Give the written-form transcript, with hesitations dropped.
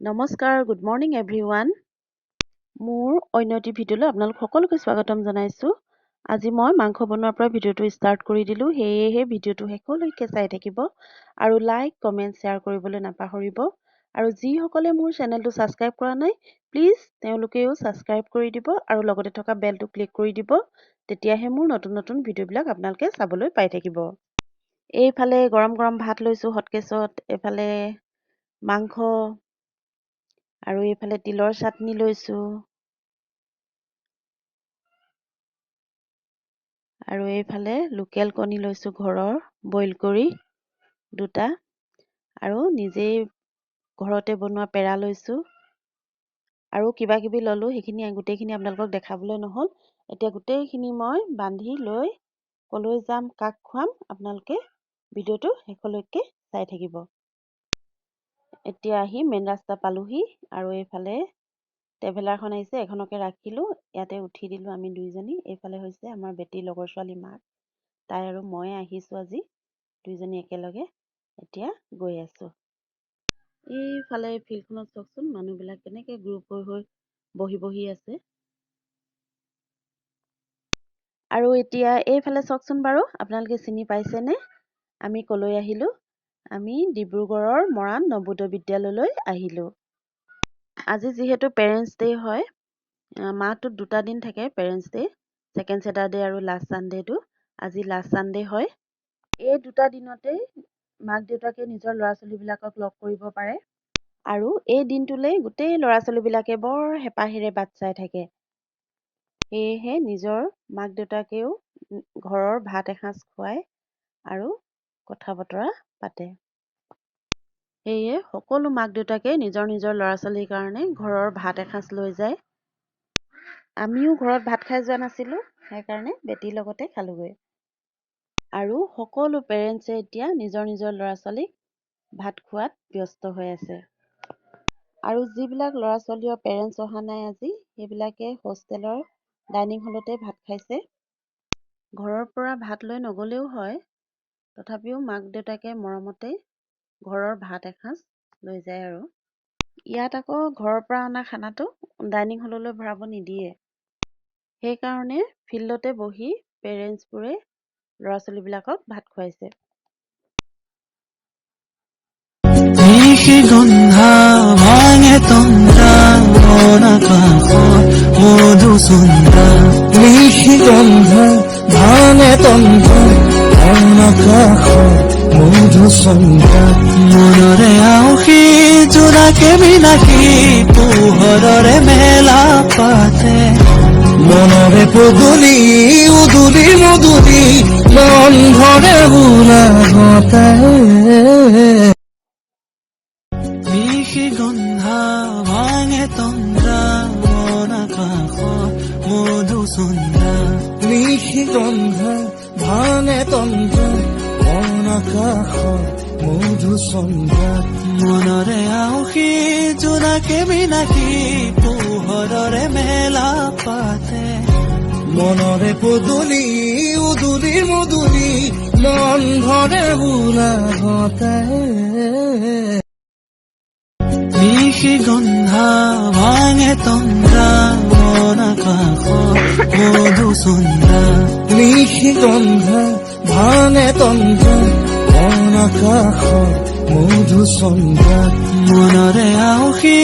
নমস্কাৰ, good morning everyone. মোৰ অন্য এটি ভিডিঅ'লৈ আপোনালোক সকলোকে স্বাগতম জনাইছোঁ। আজি মই মাংস বনোৱাৰ পৰা ভিডিঅ'টো ষ্টাৰ্ট কৰি দিলোঁ, সেয়েহে ভিডিঅ'টো শেষলৈকে চাই থাকিব আৰু লাইক, কমেণ্ট, শ্বেয়াৰ কৰিবলৈ নাপাহৰিব। আৰু যিসকলে মোৰ চেনেলটো ছাবস্ক্ৰাইব কৰা নাই, প্লিজ তেওঁলোকেও ছাবস্ক্ৰাইব কৰি দিব আৰু লগতে থকা বেলটো ক্লিক কৰি দিব। তেতিয়াহে মোৰ নতুন নতুন ভিডিঅ'বিলাক আপোনালোকে চাবলৈ পাই থাকিব। এইফালে গৰম গৰম ভাত লৈছোঁ হটকেছত, এইফালে মাংস আৰু এইফালে তিলৰ চাটনি লৈছোঁ আৰু এইফালে লোকেল কণী লৈছোঁ ঘৰৰ বইল কৰি দুটা আৰু নিজেই ঘৰতে বনোৱা পেৰা লৈছোঁ আৰু কিবা কিবি ল'লোঁ। সেইখিনি গোটেইখিনি আপোনালোকক দেখাবলৈ নহ'ল। এতিয়া গোটেইখিনি মই বান্ধি লৈ কলৈ যাম, কাক খুৱাম, আপোনালোকে ভিডিঅ'টো শেষলৈকে চাই থাকিব। এতিয়া আহি মেইন ৰাস্তা পালোহি আৰু এইফালে ট্ৰেভেলাৰখন আহিছে, এখনকে ৰাখিলোঁ, ইয়াতে উঠি দিলোঁ আমি দুইজনী। এইফালে হৈছে আমাৰ বেটীৰ লগৰ ছোৱালী মাক, তাই আৰু মই আহিছোঁ আজি দুইজনী একেলগে। এতিয়া গৈ আছোঁ। এইফালে ফিল্ডখনত চাওকচোন, মানুহবিলাক কেনেকৈ গ্ৰুপ হৈ বহি আছে। আৰু এতিয়া এইফালে চাওকচোন বাৰু, আপোনালোকে চিনি পাইছেনে আমি কলৈ আহিলোঁ? আমি ডিব্ৰুগড়ৰ মৰাণ নৱোদয় বিদ্যালয়লৈ আহিলোঁ। আজি যিহেতু পেৰেণ্টছ ডে হয়, মাহটোত দুটা দিন থাকে পেৰেণ্টছ ডে, ছেকেণ্ড ছেটাৰডে আৰু লাষ্ট ছানডেটো। আজি লাষ্ট ছানডে হয়। এই দুটা দিনতেই মাক দেউতাকে নিজৰ ল'ৰা ছোৱালীবিলাকক লগ কৰিব পাৰে আৰু এই দিনটোলৈ গোটেই ল'ৰা ছোৱালীবিলাকে বৰ হেঁপাহেৰে বাট চাই থাকে। সেয়েহে নিজৰ মাক দেউতাকেও ঘৰৰ ভাত এসাঁজ খুৱায় আৰু কথা বতৰা পাতে। সেয়ে সকলো মাক দেউতাকে নিজৰ নিজৰ ল'ৰা ছোৱালীৰ কাৰণে ঘৰৰ ভাত এসাঁজ লৈ যায়। আমিও ঘৰত ভাত খাই যোৱা নাছিলোঁ, সেইকাৰণে বেটীৰ লগতে খালোগৈ। আৰু সকলো পেৰেণ্টছে এতিয়া নিজৰ নিজৰ ল'ৰা ছোৱালীক ভাত খোৱাত ব্যস্ত হৈ আছে। আৰু যিবিলাক ল'ৰা ছোৱালীৰ পেৰেণ্টছ অহা নাই আজি, সেইবিলাকে হোষ্টেলৰ ডাইনিং হলতে ভাত খাইছে। ঘৰৰ পৰা ভাত লৈ নগ'লেও হয়, তথাপিও মাক দেউতাকে মৰমতে ঘৰৰ ভাত এসাঁজ লৈ যায়। আৰু ইয়াত আকৌ ঘৰৰ পৰা অনা খানাটো ডাইনিং হললৈ ভৰাব নিদিয়ে। সেইকাৰণে ফিল্ডতে বহি পেৰেণ্টছবোৰে ল'ৰা ছোৱালীবিলাকক ভাত খুৱাইছে। গন্ধা ভাঙে তন্দ্ৰা মধু সুন্দা নিশি গন্ধা ভাঙে তন্দ্ৰা মধু সুন্দা মনৰে আউসী জোনাকে বিনাকি পোহৰৰে মেলা পাতে মনৰে পদূলি উদুলি মধুলি মন ভৰে উলাগতে নিশি গন্ধা ভাঙে তন্দ্ৰা মধু সুন্দা নিশি গন্ধা ভাঙে তন্দ্ৰা মধু সুন্দা মনৰে আউসী জোনাকে বিনাকি পোহৰৰে মেলা পাতে মনৰে পদূলি উদুলি মধুলি মন ভৰে উলাগতে নিশি গন্ধা ভাঙে তন্দ্ৰা মধু সুন্দা নিশি গন্ধা ভাঙে তন্দ্ৰা মধু সুন্দা মনৰে আউসী